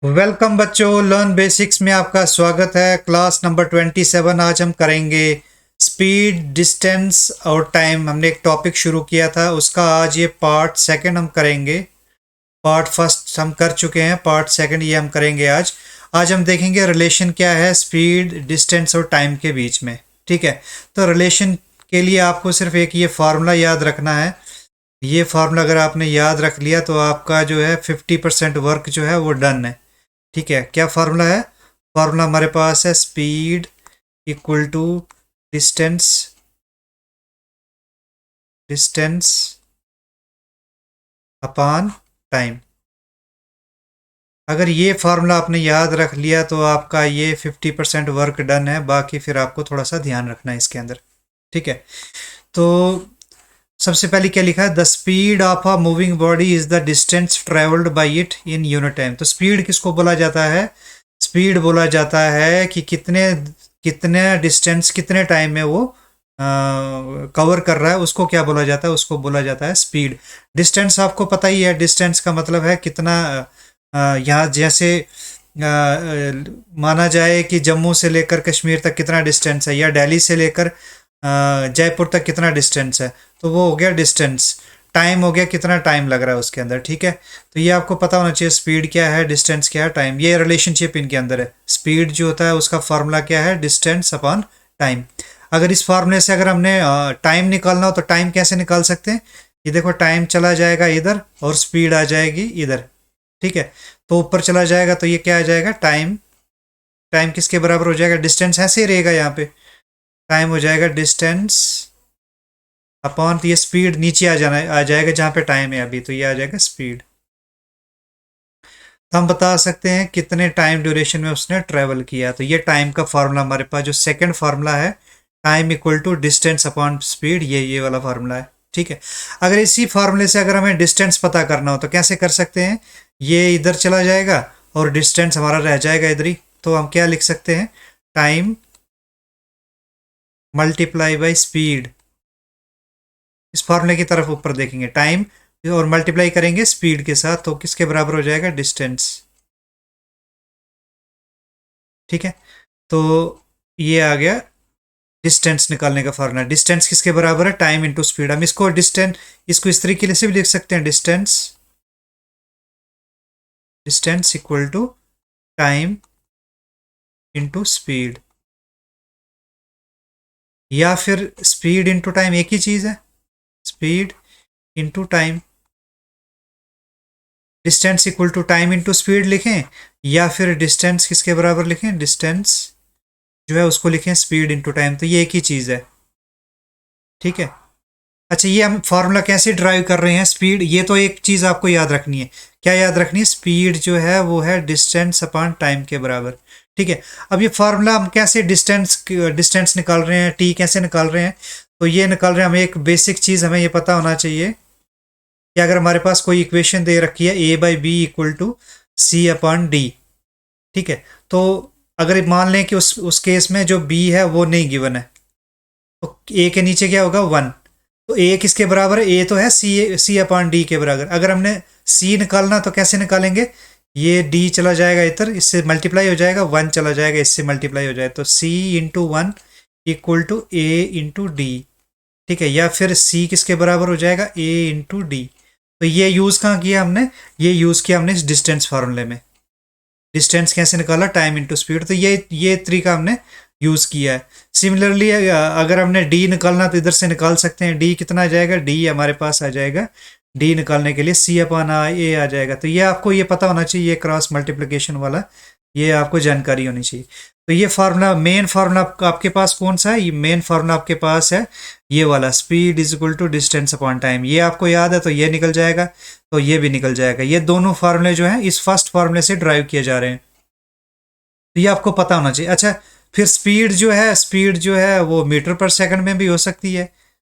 Welcome बच्चों, learn basics में आपका स्वागत है। क्लास नंबर 27 आज हम करेंगे स्पीड, डिस्टेंस और टाइम। हमने एक टॉपिक शुरू किया था, उसका आज ये पार्ट सेकंड हम करेंगे। पार्ट फर्स्ट हम कर चुके हैं, पार्ट सेकंड ये हम करेंगे आज। आज हम देखेंगे रिलेशन क्या है स्पीड, डिस्टेंस और टाइम के बीच में। ठीक है, तो रिलेशन के लिए आपको सिर्फ एक ये फार्मूला याद रखना है। ये फार्मूला अगर आपने याद रख लिया तो आपका जो है 50% वर्क जो है वो डन है। ठीक है, क्या फार्मूला है? फार्मूला हमारे पास है speed equal to distance distance upon time. अगर ये फार्मूला आपने याद रख लिया तो आपका ये 50% वर्क डन है। बाकी फिर आपको थोड़ा सा ध्यान रखना है इसके अंदर। ठीक है, तो सबसे पहले क्या लिखा है? The speed of a moving body is the distance travelled by it in unit time. तो स्पीड किसको बोला जाता है? स्पीड बोला जाता है कि कितने कितने डिस्टेंस कितने टाइम में वो कवर कर रहा है, उसको क्या बोला जाता है? उसको बोला जाता है स्पीड। डिस्टेंस आपको पता ही है, डिस्टेंस का मतलब है कितना। यहाँ जैसे माना जाए कि जम्मू से लेकर कश्मीर तक कितना डिस्टेंस है, या दिल्ली से लेकर जयपुर तक कितना डिस्टेंस है, तो वो हो गया डिस्टेंस। टाइम हो गया कितना टाइम लग रहा है उसके अंदर। ठीक है, तो ये आपको पता होना चाहिए स्पीड क्या है, डिस्टेंस क्या है, टाइम। ये रिलेशनशिप इनके अंदर है। स्पीड जो होता है उसका फार्मूला क्या है? Distance upon time. अगर इस फार्मूले से अगर हमने टाइम निकालना हो तो टाइम कैसे निकाल सकते हैं? ये देखो, टाइम चला जाएगा इधर और स्पीड आ जाएगी इधर। ठीक है, तो ऊपर चला जाएगा तो ये क्या आ जाएगा? टाइम। टाइम किसके बराबर हो जाएगा? डिस्टेंस ऐसे ही रहेगा यहाँ पे। टाइम हो जाएगा डिस्टेंस अपॉन, तो ये स्पीड नीचे आ जाएगा जहाँ पे टाइम है अभी, तो ये आ जाएगा स्पीड। तो हम बता सकते हैं कितने टाइम ड्यूरेशन में उसने ट्रेवल किया। तो ये टाइम का फार्मूला हमारे पास जो सेकंड फार्मूला है, time equal to distance upon speed, ये वाला फार्मूला है। ठीक है, अगर इसी फार्मूले से अगर हमें डिस्टेंस पता करना हो तो कैसे कर सकते हैं? ये इधर चला जाएगा और डिस्टेंस हमारा रह जाएगा इधर ही। तो हम क्या लिख सकते हैं? Time multiply by speed. इस फार्मूले की तरफ ऊपर देखेंगे, टाइम और मल्टीप्लाई करेंगे स्पीड के साथ, तो किसके बराबर हो जाएगा? डिस्टेंस। ठीक है, तो ये आ गया डिस्टेंस निकालने का फार्मूला। डिस्टेंस किसके बराबर है? Time into speed. हम इसको डिस्टेंस, इसको इस तरीके से भी लिख सकते हैं, distance distance equal to time into speed, या फिर स्पीड इंटू टाइम एक ही चीज है। Speed into time, distance equal to time into speed लिखें, या फिर डिस्टेंस किसके बराबर लिखें? डिस्टेंस जो है उसको लिखें स्पीड इंटू टाइम, तो ये एक ही चीज है। ठीक है, अच्छा ये हम फार्मूला कैसे ड्राइव कर रहे हैं? स्पीड, ये तो एक चीज आपको याद रखनी है। क्या याद रखनी है? स्पीड जो है वो है डिस्टेंस अपॉन टाइम के बराबर। ठीक है, अब ये फार्मूला हम कैसे डिस्टेंस डिस्टेंस निकाल रहे हैं, टी कैसे निकाल रहे हैं? तो ये निकाल रहे हैं, हमें एक बेसिक चीज हमें ये पता होना चाहिए कि अगर हमारे पास कोई इक्वेशन दे रखी है A by B equal to C upon D. ठीक है, तो अगर मान लें कि उस केस में जो बी है वो नहीं गिवन है, तो ए के नीचे क्या होगा? 1। तो ए किसके बराबर है? ए तो है सी अपॉन डी के बराबर। अगर हमने सी निकालना तो कैसे निकालेंगे? ये डी चला जाएगा इधर, इससे मल्टीप्लाई हो जाएगा, 1 चला जाएगा, इससे मल्टीप्लाई हो जाएगा, तो C into 1 equal to A into D. ठीक है, या फिर सी किसके बराबर हो जाएगा? A into D. तो ये यूज़ कहाँ किया हमने? ये यूज़ किया हमने इस डिस्टेंस फार्मूले में। डिस्टेंस कैसे निकाला? Time into speed. तो ये तरीका हमने यूज़ किया है। सिमिलरली अगर हमने डी निकालना तो इधर से निकाल सकते हैं। डी कितना आ जाएगा? डी हमारे पास आ जाएगा, डी निकालने के लिए सी अपॉन ए आ जाएगा। तो ये आपको ये पता होना चाहिए, ये क्रॉस मल्टीप्लिकेशन वाला ये आपको जानकारी होनी चाहिए। तो ये फार्मूला, मेन फार्मूला आपके पास कौन सा है? ये मेन फार्मूला आपके पास है ये वाला, speed is equal to distance upon time. ये आपको याद है तो ये निकल जाएगा, तो ये भी निकल जाएगा। ये दोनों फार्मूले जो हैं इस फर्स्ट फार्मूले से ड्राइव किए जा रहे हैं, तो ये आपको पता होना चाहिए। अच्छा, फिर स्पीड जो है वो मीटर पर सेकंड में भी हो सकती है,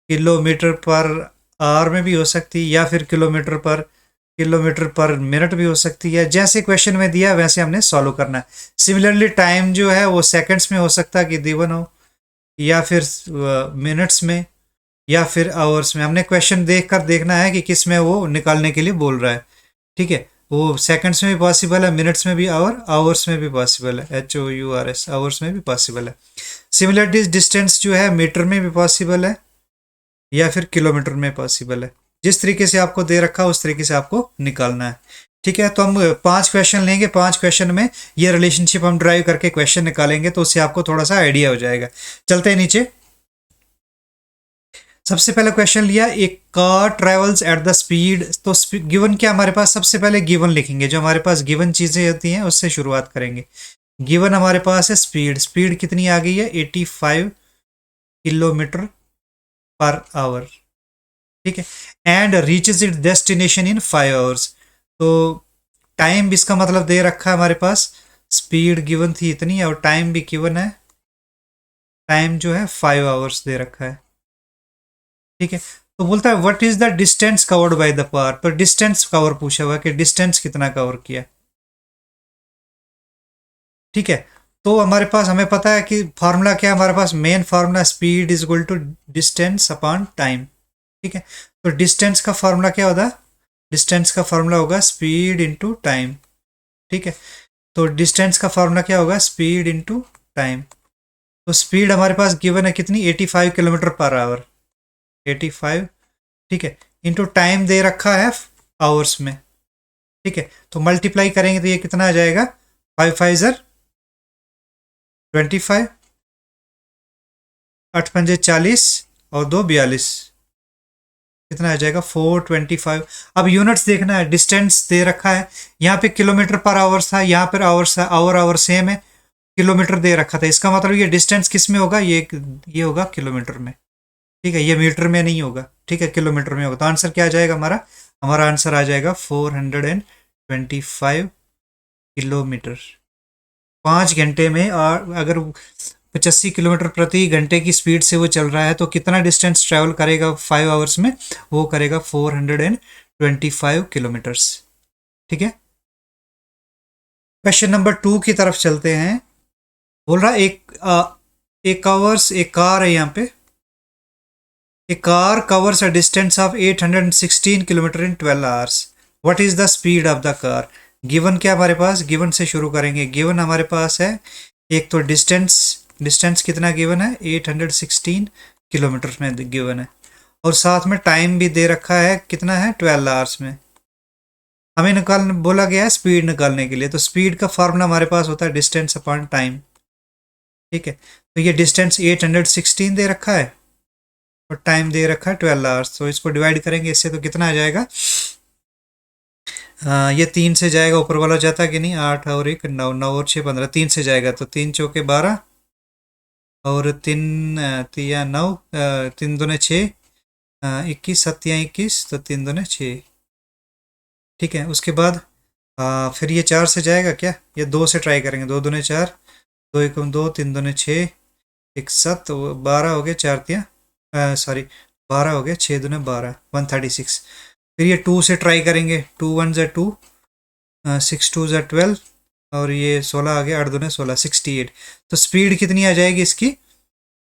किलोमीटर पर आवर में भी हो सकती है, या फिर किलोमीटर पर मिनट भी हो सकती है। जैसे क्वेश्चन में दिया वैसे हमने सॉल्व करना है। सिमिलरली टाइम जो है वो सेकंड्स में हो सकता है कि गिवन हो, या फिर मिनट्स में, या फिर आवर्स में। हमने क्वेश्चन देख कर देखना है कि किस में वो निकालने के लिए बोल रहा है। ठीक है, वो सेकंड्स में भी पॉसिबल है, मिनट्स में भी, और आवर्स में भी पॉसिबल है, HOURS, आवर्स में भी पॉसिबल है। सिमिलरिटी डिस्टेंस जो है मीटर में भी पॉसिबल है या फिर किलोमीटर में पॉसिबल है। जिस तरीके से आपको दे रखा है उस तरीके से आपको निकालना है। ठीक है, तो हम 5 क्वेश्चन लेंगे, 5 क्वेश्चन में ये रिलेशनशिप हम ड्राइव करके क्वेश्चन निकालेंगे, तो उससे आपको थोड़ा सा आइडिया हो जाएगा। चलते हैं नीचे। सबसे पहला क्वेश्चन लिया, एक car travels at the speed, तो गिवन क्या हमारे पास, सबसे पहले गिवन लिखेंगे, जो हमारे पास गिवन चीजें होती हैं उससे शुरुआत करेंगे। गिवन हमारे पास है स्पीड, स्पीड कितनी आ गई है 85 किलोमीटर पर आवर। ठीक है, and reaches it destination in 5 hours. तो टाइम भी इसका मतलब दे रखा है हमारे पास, स्पीड गिवन थी इतनी और टाइम भी गिवन है, टाइम जो है 5 आवर्स दे रखा है। ठीक है, तो बोलता है what is the distance covered by the car, तो डिस्टेंस कवर पूछा हुआ कि डिस्टेंस कितना कवर किया। ठीक है, तो हमारे पास, हमें पता है कि फार्मूला क्या है हमारे पास, main formula speed is equal to distance upon time. ठीक है, तो डिस्टेंस का फार्मूला क्या होता है, डिस्टेंस का फार्मूला होगा स्पीड इंटू टाइम। ठीक है, तो डिस्टेंस का फार्मूला क्या होगा, स्पीड इंटू टाइम। तो स्पीड हमारे पास गिवन है कितनी, 85 किलोमीटर पर आवर, 85। ठीक है, इंटू टाइम दे रखा है आवर्स में। ठीक है, तो मल्टीप्लाई करेंगे तो ये कितना आ जाएगा, 5 5 ज़र 25, 8 5 40 और 2 42, कितना आ जाएगा 425। अब यूनिट्स देखना है, डिस्टेंस दे रखा है, यहाँ पे किलोमीटर पर आवर्स था, यहाँ पर आवर्स था, आवर आवर सेम है, किलोमीटर दे रखा था, इसका मतलब ये डिस्टेंस किस में होगा, ये होगा किलोमीटर में। ठीक है, ये मीटर में नहीं होगा, ठीक है, किलोमीटर में होगा। तो आंसर क्या आ जाएगा हमारा, हमारा आंसर आ जाएगा 425 किलोमीटर। 5 घंटे में, और अगर 85 किलोमीटर प्रति घंटे की स्पीड से वो चल रहा है तो कितना डिस्टेंस ट्रेवल करेगा 5 आवर्स में, वो करेगा 425 किलोमीटर्स। ठीक है, क्वेश्चन नंबर 2 की तरफ चलते हैं। बोल रहा एक आवर्स, एक कार है यहाँ पे, A car covers a distance of 816 kilometre in 12 hours. What is the speed of the car? Given क्या हमारे पास, गिवन से शुरू करेंगे। गिवन हमारे पास है, एक तो डिस्टेंस, डिस्टेंस कितना गिवन है 816 किलोमीटर में गिवन है, और साथ में टाइम भी दे रखा है, कितना है 12 आवर्स में। हमें निकाल बोला गया है स्पीड निकालने के लिए, तो स्पीड का फॉर्मूला हमारे पास होता है डिस्टेंस अपॉन टाइम। ठीक है, तो ये डिस्टेंस 816 दे रखा है और टाइम दे रखा है 12 आवर्स, तो इसको डिवाइड करेंगे इससे तो कितना आ जाएगा, ये 3 से जाएगा, ऊपर वाला जाता कि नहीं, 8 और 1 9, 9 और 6 15, 3 से जाएगा, तो 3 चौके 12 और 3 तिया 9, 3 दूने 6, 21 सत्तियाँ 21, तो 3 दूने 6। ठीक है, उसके बाद फिर ये 4 से जाएगा क्या, ये 2 से ट्राई करेंगे, 2 दूने 4, 2 1 2, 3 दूने 6, 1 7, 12 हो गया, 4 तिया सॉरी 12 हो गया, 6 दूने 12, 136। फिर ये 2 से ट्राई करेंगे, 2 1 ज़ा 2, 6 2 ज़ा 12, और ये 16 आ गया, 8 दूने 16, 68। तो स्पीड कितनी आ जाएगी इसकी,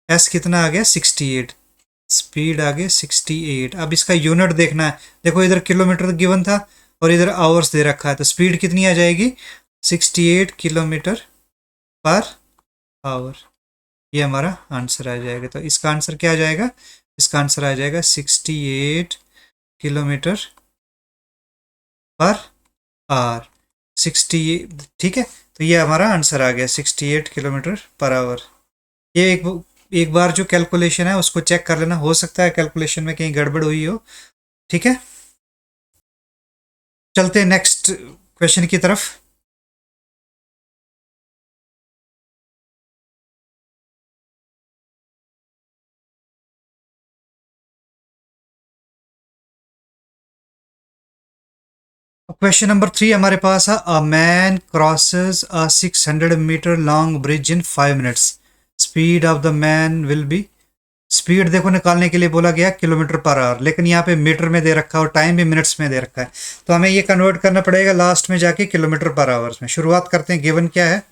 एस कितना आ गया 68, स्पीड आ गया 68। अब इसका यूनिट देखना है, देखो इधर किलोमीटर गिवन था और इधर आवर्स दे रखा है, तो स्पीड कितनी आ जाएगी 68 किलोमीटर पर आवर, ये हमारा आंसर आ जाएगा। तो इसका आंसर क्या आ जाएगा, इसका आंसर आ जाएगा 68 किलोमीटर पर आवर, 60। ठीक है, तो ये हमारा आंसर आ गया 68 किलोमीटर पर आवर। ये एक बार जो कैलकुलेशन है उसको चेक कर लेना, हो सकता है कैलकुलेशन में कहीं गड़बड़ हुई हो। ठीक है, चलते हैं नेक्स्ट क्वेश्चन की तरफ। क्वेश्चन नंबर 3 हमारे पास है, a man crosses a 600 metre long bridge in 5 minutes, speed of the man will be. Speed देखो निकालने के लिए बोला गया किलोमीटर पर आवर, लेकिन यहाँ पे मीटर में दे रखा है और टाइम भी मिनट्स में दे रखा है, तो हमें ये कन्वर्ट करना पड़ेगा लास्ट में जाके किलोमीटर पर आवर्स में। शुरुआत करते हैं, गिवन क्या है,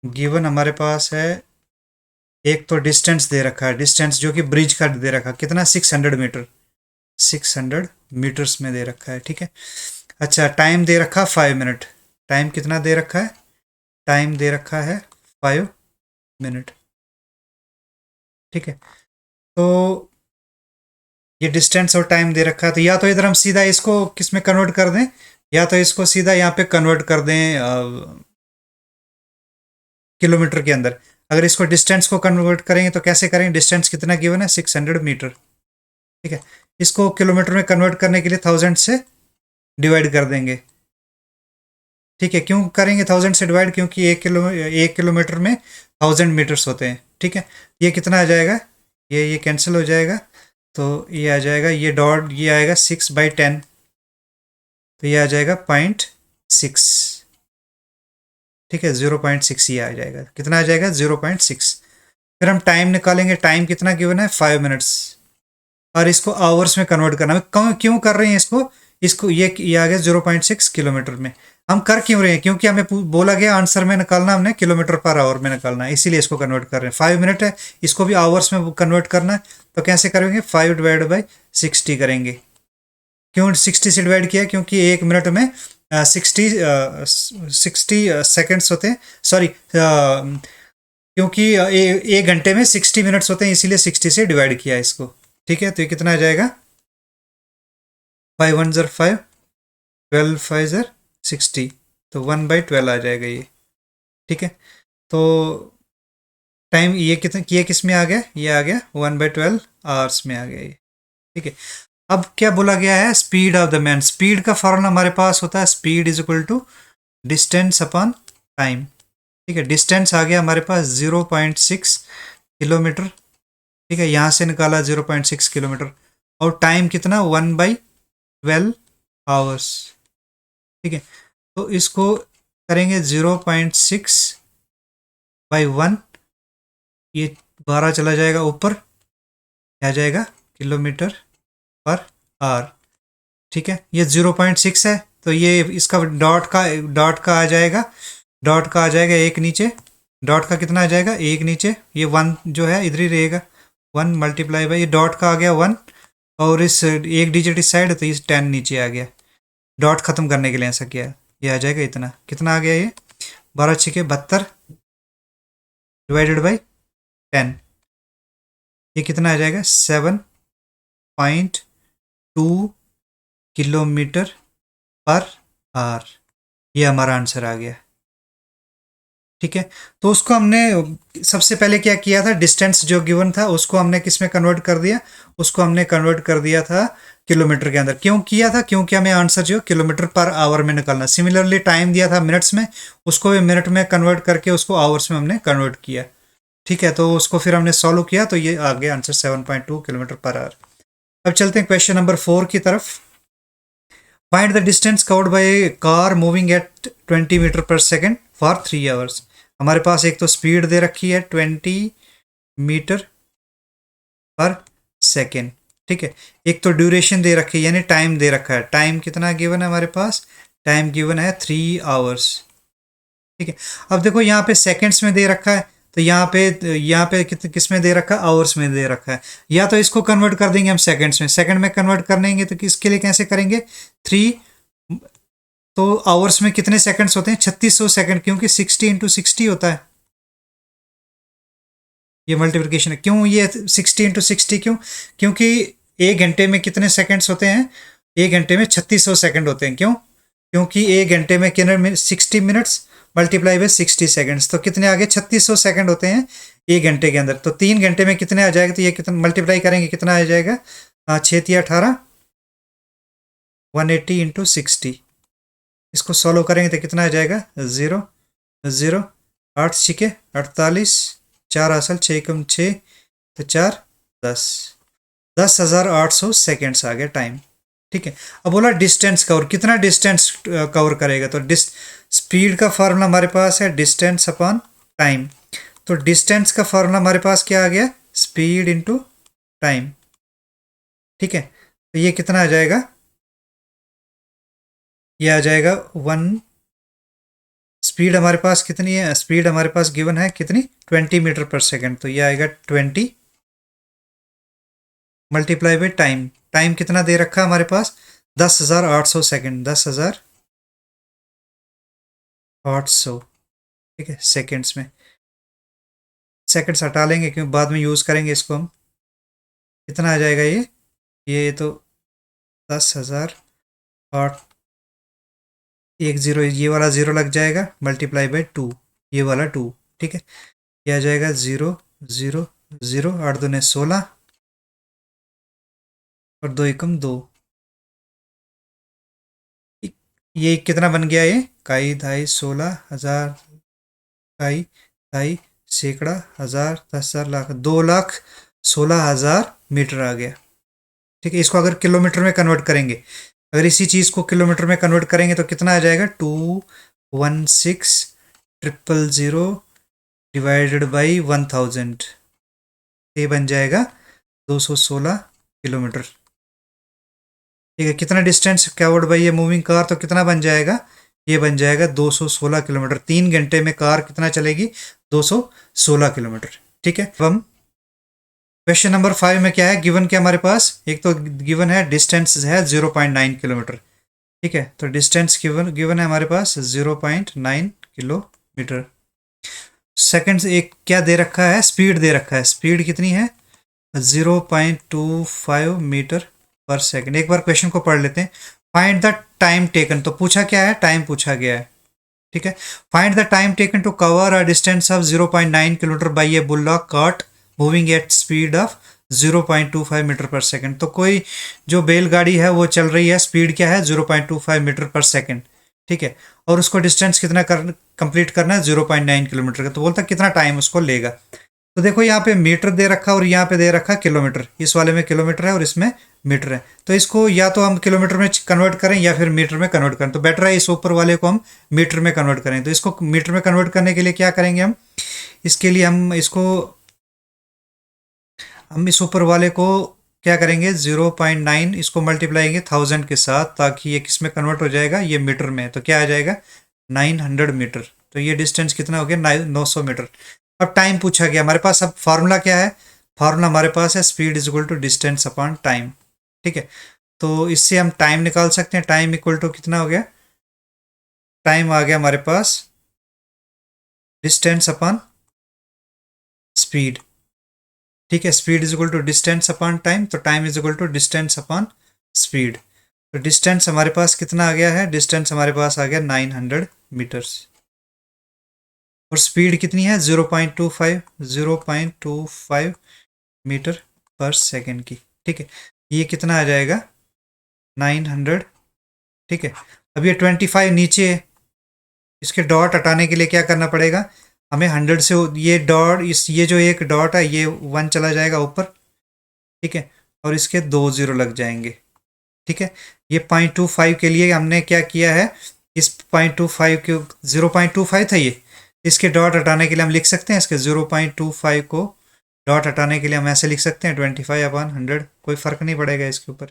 गिवन हमारे पास है, एक तो डिस्टेंस दे रखा है, डिस्टेंस जो कि ब्रिज का दे रखा है, कितना 600 मीटर, 600 मीटर्स में दे रखा है। ठीक है, अच्छा, टाइम दे रखा 5 मिनट। टाइम कितना दे रखा है? टाइम दे रखा है 5 मिनट। ठीक है, तो ये डिस्टेंस और टाइम दे रखा है, तो या तो इधर हम सीधा इसको किस में कन्वर्ट कर दें, या तो इसको सीधा यहाँ पे कन्वर्ट कर दें किलोमीटर के अंदर। अगर इसको डिस्टेंस को कन्वर्ट करेंगे तो कैसे करेंगे? डिस्टेंस कितना गिवन है? 600 मीटर। ठीक है, इसको किलोमीटर में कन्वर्ट करने के लिए 1000 से डिवाइड कर देंगे। ठीक है, क्यों करेंगे 1000 से डिवाइड? क्योंकि 1 किलोमीटर में 1000 मीटर्स होते हैं। ठीक है, ये कितना आ जाएगा? ये कैंसिल हो जाएगा, तो ये आ जाएगा, ये डॉट ये आएगा 6/10, तो ये आ जाएगा 0.6। ठीक है, 0.6 ये आ जाएगा। कितना आ जाएगा? 0.6। फिर हम टाइम निकालेंगे, टाइम कितना गिवन है? 5 मिनट्स, और इसको आवर्स में कन्वर्ट करना है। क्यों कर रहे हैं इसको? इसको ये आ गया 0.6 किलोमीटर में। हम कर क्यों रहे हैं? क्योंकि हमें बोला गया आंसर में निकालना, हमने किलोमीटर पर आवर में निकालना है, इसीलिए इसको कन्वर्ट कर रहे हैं। 5 मिनट है, इसको भी आवर्स में कन्वर्ट करना है, तो कैसे करेंगे? 5/60 करेंगे। क्यों 60 से डिवाइड किया? क्योंकि 1 मिनट में 60 सेकेंड्स होते हैं, सॉरी, क्योंकि 1 घंटे में 60 मिनट्स होते हैं, इसीलिए 60 से डिवाइड किया इसको। ठीक है, तो ये कितना आ जाएगा? 5 1 ज़र 5, 12 5 ज़र 60, तो 1/12 आ जाएगा ये। ठीक है, तो टाइम ये किस में आ गया? ये आ गया 1/12 आवर्स में आ गया ये। ठीक है, अब क्या बोला गया है? Speed of the man. Speed का फॉर्मूला हमारे पास होता है speed is equal to distance upon time. ठीक है, डिस्टेंस आ गया हमारे पास 0.6 किलोमीटर। ठीक है, यहाँ से निकाला 0.6 किलोमीटर, और टाइम कितना? 1/12 आवर्स। ठीक है, तो इसको करेंगे 0.6/1, ये 12 चला जाएगा ऊपर, आ जाएगा किलोमीटर पर आवर। ठीक है, ये 0.6 है, तो ये इसका डॉट का आ जाएगा, डॉट का आ जाएगा एक नीचे। डॉट का कितना आ जाएगा? एक नीचे, ये 1 जो है इधर ही रहेगा, 1 मल्टीप्लाई बाई, ये डॉट का आ गया 1, और इस एक डिजिट इस साइड, तो इस 10 नीचे आ गया। डॉट खत्म करने के लिए ऐसा किया, ये आ जाएगा इतना। कितना आ गया ये? 12 6 72 डिवाइडेड बाई 10, ये कितना आ जाएगा? 7.2 किलोमीटर पर आवर। ये हमारा आंसर आ गया। ठीक है, तो उसको हमने सबसे पहले क्या किया था? डिस्टेंस जो गिवन था उसको हमने किस में कन्वर्ट कर दिया? उसको हमने कन्वर्ट कर दिया था किलोमीटर के अंदर। क्यों किया था? क्योंकि हमें आंसर जो किलोमीटर पर आवर में निकालना। सिमिलरली टाइम दिया था मिनट्स में, उसको भी मिनट में कन्वर्ट करके उसको आवर्स में हमने कन्वर्ट किया। ठीक है, तो उसको फिर हमने सॉल्व किया, तो ये आ गया आंसर 7.2 किलोमीटर पर आवर। अब चलते हैं क्वेश्चन नंबर 4 की तरफ। Find the distance covered by a car moving at 20 metre per second for 3 hours. हमारे पास एक तो स्पीड दे रखी है 20 मीटर पर सेकेंड। ठीक है, एक तो ड्यूरेशन दे रखी है, यानी टाइम दे रखा है। टाइम कितना गिवन है हमारे पास? टाइम गिवन है 3 आवर्स। ठीक है, अब देखो यहाँ पे सेकेंड्स में दे रखा है, तो यहाँ पे किस में दे रखा है? आवर्स में दे रखा है। या तो इसको कन्वर्ट कर देंगे हम सेकंड्स में, सेकंड में कन्वर्ट कर देंगे, तो किसके लिए कैसे करेंगे? 3, तो आवर्स में कितने सेकंड्स होते हैं? 3600 सेकंड, क्योंकि 60 × 60 होता है, ये मल्टीप्लिकेशन है। क्यों ये 60 × 60 क्यों? क्योंकि 1 घंटे में कितने सेकंड्स होते हैं? 1 घंटे में 3600 सेकंड होते हैं। क्यों? क्योंकि 1 घंटे में कितने 60 मिनट्स मल्टीप्लाई बाय 60 सेकंड्स, तो कितने आ गए? 3600 सेकंड होते हैं 1 घंटे के अंदर। तो 3 घंटे में कितने आ जाएगा? तो ये कितना मल्टीप्लाई करेंगे, कितना आ जाएगा? 6 × 18 180 × 60। इसको सॉल्व करेंगे तो कितना आ जाएगा? 0 0 8 6 48, 4 असल 6 कम 6, तो 4 10, 10,800 सेकेंड्स आ गया टाइम। ठीक है, अब बोला डिस्टेंस कवर, कितना डिस्टेंस कवर करेगा? तो स्पीड का फार्मूला हमारे पास है डिस्टेंस अपॉन टाइम। तो डिस्टेंस का फार्मूला हमारे पास क्या आ गया? Speed into time. ठीक है, तो ये कितना आ जाएगा? ये आ जाएगा 1। स्पीड हमारे पास कितनी है? स्पीड हमारे पास गिवन है कितनी? 20 मीटर पर सेकेंड, तो ये आएगा 20 मल्टीप्लाई बाई टाइम। टाइम कितना दे रखा है हमारे पास? 10,800 सेकेंड, 10,800, ठीक है, सेकेंड्स में। सेकेंड्स हटा लेंगे क्योंकि बाद में यूज़ करेंगे इसको हम। कितना आ जाएगा ये तो 10,008, एक जीरो, ये वाला जीरो लग जाएगा, मल्टीप्लाई बाई 2, ये वाला 2, ठीक है। ये आ जाएगा 0, 0, 0, 8 दूने 16 और 2 एकम 2। ये कितना बन गया, ये काई धाई 16,000, काई धाई सैकड़ा, हजार, 10,000, लाख, 2,16,000 मीटर आ गया, ठीक है। इसको अगर किलोमीटर में कन्वर्ट करेंगे, अगर इसी चीज़ को किलोमीटर में कन्वर्ट करेंगे तो कितना आ जाएगा, 216,000 डिवाइडेड बाई 1000, ये बन जाएगा 216 किलोमीटर, ठीक है। कितना डिस्टेंस कवर्ड बाई ये मूविंग कार, तो कितना बन जाएगा, ये बन जाएगा 216 किलोमीटर। 3 घंटे में कार कितना चलेगी, 216 किलोमीटर, ठीक है। अब हम क्वेश्चन नंबर 5 में क्या है, गिवन क्या हमारे पास, एक तो गिवन है डिस्टेंस है 0.9 किलोमीटर, ठीक है। तो डिस्टेंस गिवन गिवन है हमारे पास 0.9 किलोमीटर। सेकंड एक क्या दे रखा है, स्पीड दे रखा है, स्पीड कितनी है, 0.25 मीटर पर सेकंड। एक बार क्वेश्चन को पढ़ लेते हैं। फाइंड द टाइम टेकन, तो पूछा क्या है, टाइम पूछा गया है, ठीक है। Find the time taken to cover a distance of 0.9 kilometre by a bulldog cart moving at speed of 0.25 metre per second. तो कोई जो बैलगाड़ी है वो चल रही है, स्पीड क्या है, 0.25 मीटर पर सेकंड, ठीक है। और उसको डिस्टेंस कितना कंप्लीट करना है, 0.9 किलोमीटर का। तो बोलता कितना टाइम उसको लेगा। तो देखो यहाँ पे मीटर दे रखा और यहाँ पे दे रखा किलोमीटर, इस वाले में किलोमीटर है और इसमें मीटर है। तो इसको या तो हम किलोमीटर में कन्वर्ट करें या फिर मीटर में कन्वर्ट करें, तो बेटर है इस ऊपर वाले को हम मीटर में कन्वर्ट करें। तो इसको मीटर में कन्वर्ट करने के लिए क्या करेंगे हम, इसके लिए हम इस ऊपर वाले को क्या करेंगे, 0.9 इसको मल्टीप्लाई 1000 के साथ, ताकि ये किस में कन्वर्ट हो जाएगा, ये मीटर में। तो क्या आ जाएगा, 900 मीटर। तो ये डिस्टेंस कितना हो गया, 900 मीटर। अब टाइम पूछा गया हमारे पास, अब फार्मूला क्या है, फार्मूला हमारे पास है speed is equal to distance upon time, ठीक है। तो इससे हम टाइम निकाल सकते हैं, टाइम इक्वल टू कितना हो गया, टाइम आ गया हमारे पास डिस्टेंस अपॉन स्पीड, ठीक है। Speed is equal to distance upon time, तो time is equal to distance upon speed. तो डिस्टेंस हमारे पास कितना आ गया है, डिस्टेंस हमारे पास आ गया 900 मीटर्स, और स्पीड कितनी है, 0.25 मीटर पर सेकेंड की, ठीक है। ये कितना आ जाएगा, 900, ठीक है। अब ये 25 नीचे है, इसके डॉट हटाने के लिए क्या करना पड़ेगा हमें, 100 से ये डॉट, ये जो एक डॉट है ये 1 चला जाएगा ऊपर, ठीक है, और इसके 2 0 लग जाएंगे, ठीक है। ये 0.25 के लिए हमने क्या किया है, इस 0.25 के 0.25 था ये, इसके डॉट हटाने के लिए हम लिख सकते हैं, इसके 0.25 को डॉट हटाने के लिए हम ऐसे लिख सकते हैं 25/100, कोई फ़र्क नहीं पड़ेगा इसके ऊपर,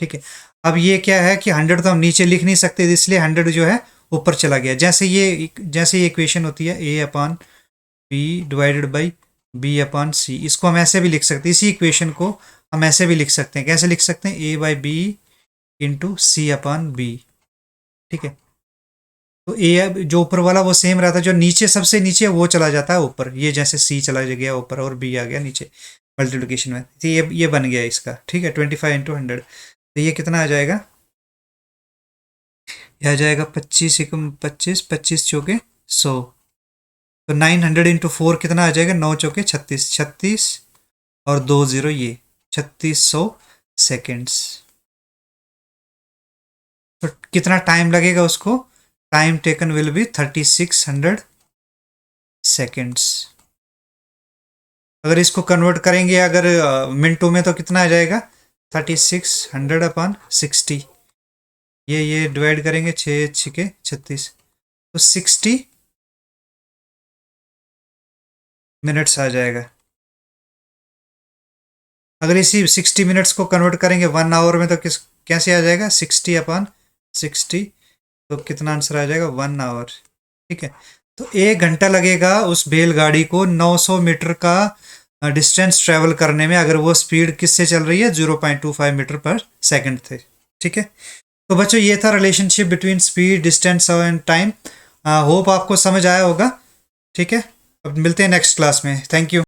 ठीक है। अब ये क्या है कि 100 तो हम नीचे लिख नहीं सकते, इसलिए 100 जो है ऊपर चला गया। जैसे ये इक्वेशन होती है A/B डिवाइडेड बाई B/C, इसको हम ऐसे भी लिख सकते हैं, इसी इक्वेशन को हम ऐसे भी लिख सकते हैं। कैसे लिख सकते हैं, A/B इंटू C/B, ठीक है। तो ए जो ऊपर वाला वो सेम रहता है, जो नीचे सबसे नीचे वो चला जाता है ऊपर, ये जैसे C चला गया ऊपर और B आ गया नीचे मल्टीप्लिकेशन में। तो ये बन गया इसका, ठीक है, 25/100। तो ये कितना आ जाएगा, यह आ जाएगा 25 एकम 25, 25 चौके 100। तो 900 इंटू 4 कितना आ जाएगा, 9 चौके 36, 36 और 2 0, ये 3600 सेकेंड्स। तो कितना टाइम लगेगा उसको, time taken will be 3600 seconds. अगर इसको कन्वर्ट करेंगे अगर मिनटों में, तो कितना आ जाएगा, 3600/60, ये डिवाइड करेंगे 6 6 36, तो 60 मिनट्स आ जाएगा। अगर इसी 60 मिनट्स को कन्वर्ट करेंगे 1 आवर में, तो कैसे आ जाएगा, 60/60, तो कितना आंसर आ जाएगा, 1 आवर, ठीक है। तो 1 घंटा लगेगा उस बैलगाड़ी को 900 मीटर का डिस्टेंस ट्रेवल करने में, अगर वो स्पीड किससे चल रही है, 0.25 मीटर पर सेकंड थे, ठीक है, तो बच्चों ये था relationship between speed, distance and time. Hope आपको समझ आया होगा। ठीक है, अब मिलते हैं नेक्स्ट क्लास में। Thank you.